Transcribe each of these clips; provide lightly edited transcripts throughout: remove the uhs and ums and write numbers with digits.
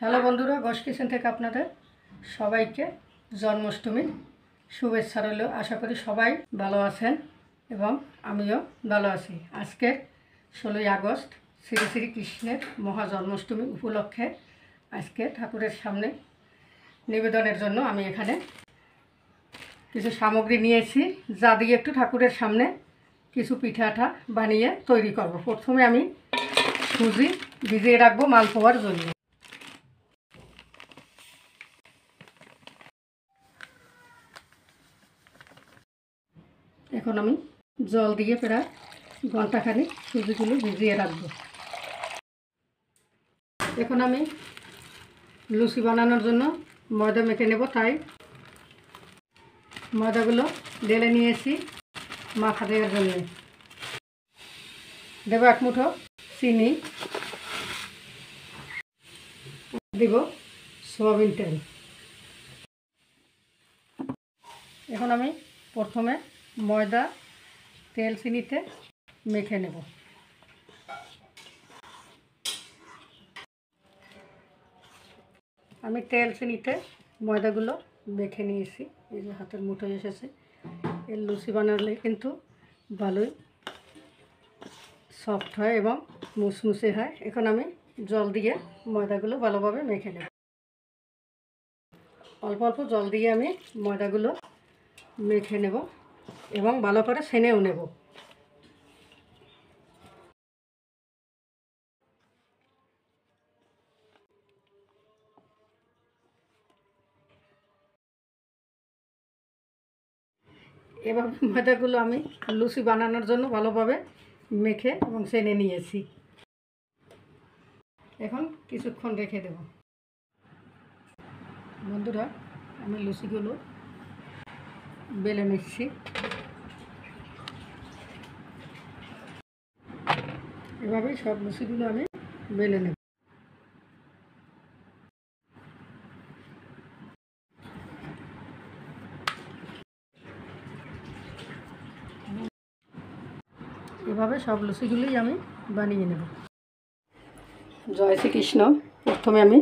Hello বন্ধুরা, Ghosh kitchen থেকে আপনাদের সবাইকে জন্মাষ্টমীর শুভেচ্ছা রইল। আশা করি সবাই ভালো আছেন এবং আমিও ভালো আছি। আজকে 16ই আগস্ট শ্রী শ্রী কৃষ্ণের মহা জন্মাষ্টমী উপলক্ষে আজকে ঠাকুরের সামনে নিবেদনের জন্য আমি এখানে কিছু সামগ্রী নিয়েছি, যা দিয়ে একটু ঠাকুরের সামনে কিছু পিঠাটা বানিয়ে তৈরি করব। প্রথমে আমি সুজি ভিজিয়ে রাখবো মালপোয়ার জন্য। এখন আমি জল দিয়ে প্রায় ঘন্টাখানেক সুজিগুলো ভিজিয়ে রাখবো। এখন আমি লুচি বানানোর জন্য ময়দা মেখে নেব, তাই ময়দাগুলো ঢেলে নিয়েছি মাখা দেওয়ার জন্য। দেব এক মুঠো চিনি, দেব সয়াবিন তেল। এখন আমি প্রথমে ময়দা তেল চিনিতে মেখে নেব। আমি তেল চিনিতে ময়দাগুলো মেখে নিয়েছি, এই যে হাতের মুঠোয় এসেছে। এর লুচি বানালে কিন্তু ভালোই সফট হয় এবং মুসমুসে হয়। এখন আমি জল দিয়ে ময়দাগুলো ভালোভাবে মেখে নেব। অল্প অল্প জল দিয়ে আমি ময়দাগুলো মেখে নেব এবং ভালো করে ছেনেও নেব। এবার ময়দাগুলো আমি লুচি বানানোর জন্য ভালোভাবে মেখে এবং ছেনে নিয়েছি। এখন কিছুক্ষণ রেখে দেব। বন্ধুরা, আমি লুচিগুলো বেলে নিচ্ছি। এভাবেই সব লুচিগুলো আমি বেলে নেব। এভাবে সব লুচিগুলোই আমি বানিয়ে নেব। জয় শ্রীকৃষ্ণ। প্রথমে আমি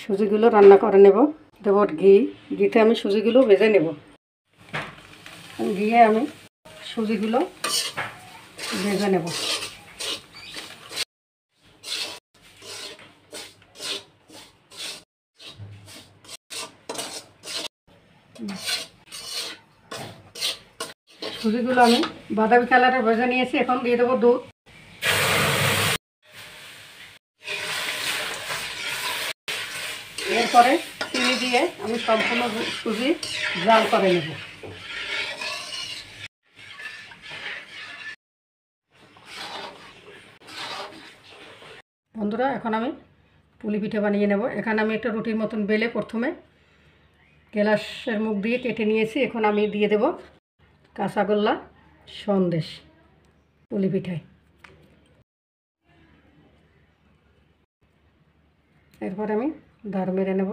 সুজিগুলো রান্না করে নেব। দেব ঘিতে আমি সুজিগুলো ভেজে নেব। ঘিয়ে আমি সুজিগুলো ভেজে নেব। সুজিগুলো আমি বাদামি কালারে ভেজে নিয়েছি। এখন দিয়ে দেবো দুধ। এরপরে চিনি দিয়ে আমি সম্পূর্ণ সুজি জাল করে নেব। বন্ধুরা, এখন আমি পুলি পিঠে বানিয়ে নেব। এখানে আমি একটা রুটির মতন বেলে প্রথমে গ্লাসের মুখ দিয়ে কেটে নিয়েছি। এখন আমি দিয়ে দেব কাঁচাগোল্লা সন্দেশ পুলি পিঠায়। এরপর আমি ধার মেরে নেব।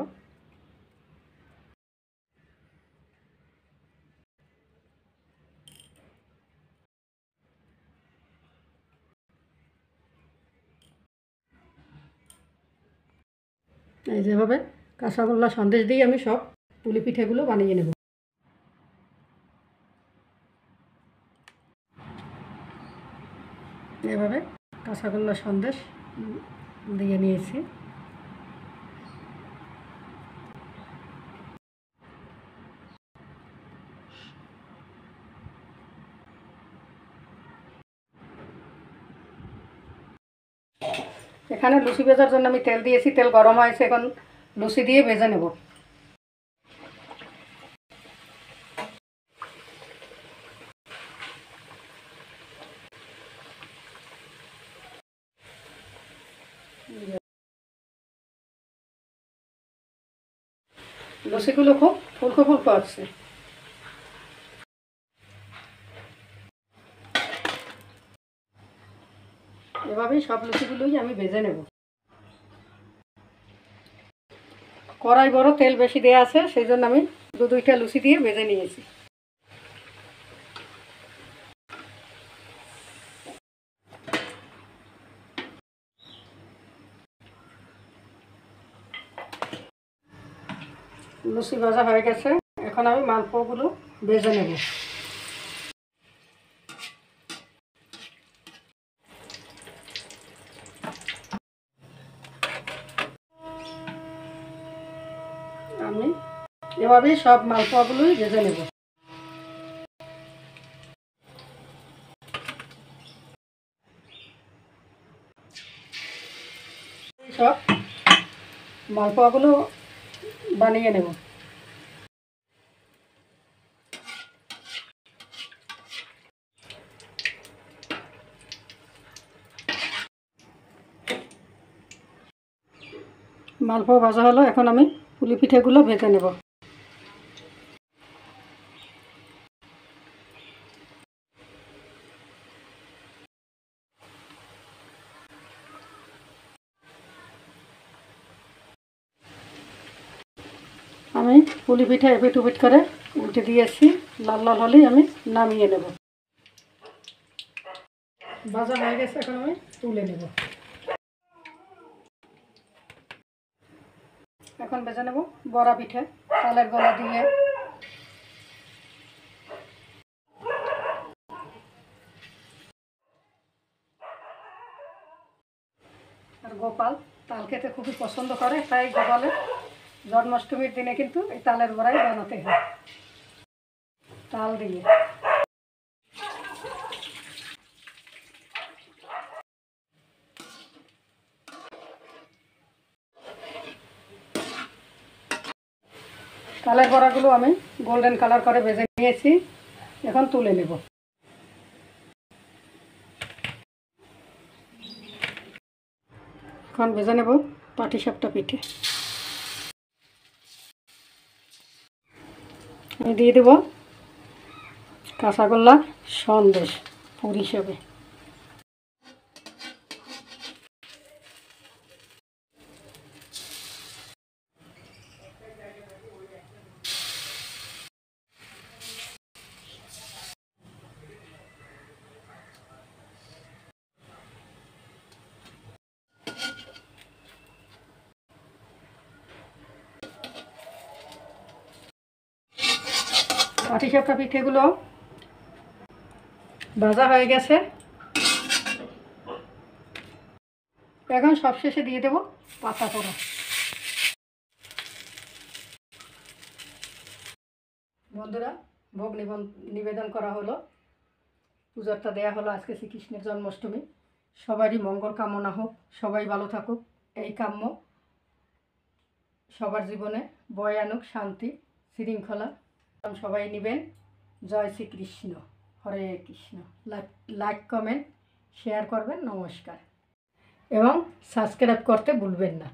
এই যেভাবে কাঁচাগোল্লা সন্দেশ দিয়ে আমি সব পুলি পিঠেগুলো বানিয়ে নেব। এভাবে কাঁচাগোল্লা সন্দেশ দিয়ে নিয়েছি। এখানে লুচি ভেজার জন্য আমি তেল দিয়েছি, তেল গরম হয়েছে। এখন লুচি দিয়ে ভেজে নেব। লুচিগুলো খুব ফুলকো ফুলকো আছে। এভাবেই সব লুচিগুলোই আমি ভেজে নেব। কড়াই বড়, তেল বেশি দেওয়া আছে, সেই জন্য আমি দুইটা লুচি দিয়ে ভেজে নিয়েছি। লুচি ভাজা হয়ে গেছে, এখন আমি মালপোয়াগুলো ভেজে নেব। আমি এভাবেই সব মালপোয়াগুলোই ভেজে নেব। সব মালপোয়াগুলো বানিয়ে নেব। মালপোয়া ভাজা হলো, এখন আমি পুলি পিঠেগুলো ভেজে নেব। আমি পুলি পিঠা এপিট উপিট করে উল্টে দিয়েছি, লাল লাল হলেই আমি নামিয়ে নেব। ভাজা হয়ে গেছে, এখন আমি তুলে নেব। এখন ভেজে নেব বড়া পিঠে, তালের গোলা দিয়ে। আর গোপাল তাল খেতে খুবই পছন্দ করে, তাই গোপালের জন্মাষ্টমীর দিনে কিন্তু এই তালের বড়াই বানাতে হয় তাল দিয়ে। তালের বড়াগুলো আমি গোল্ডেন কালার করে ভেজে নিয়েছি, এখন তুলে নেব। এখন ভেজে নেব পাটিসাপটা পিঠে। আমি দিয়ে দেব কাঁচাগোল্লা সন্দেশ পুর হিসেবে। পাটিসাপটা পিঠেগুলো ভাজা হয়ে গেছে, এখন সবশেষে দিয়ে দেব পাতা কড়া। বন্ধুরা, ভোগ নিবেদন করা হলো, পূজাটা দেয়া হলো। আজকে শ্রীকৃষ্ণের জন্মাষ্টমী, সবারই মঙ্গল কামনা হোক, সবাই ভালো থাকুক, এই কাম্য। সবার জীবনে বয়ে আনুক শান্তি শৃঙ্খলা। সবাই নেবেন। জয় শ্রীকৃষ্ণ, হরে কৃষ্ণ। লাইক কমেন্ট শেয়ার করবেন। নমস্কার, এবং সাবস্ক্রাইব করতে ভুলবেন না।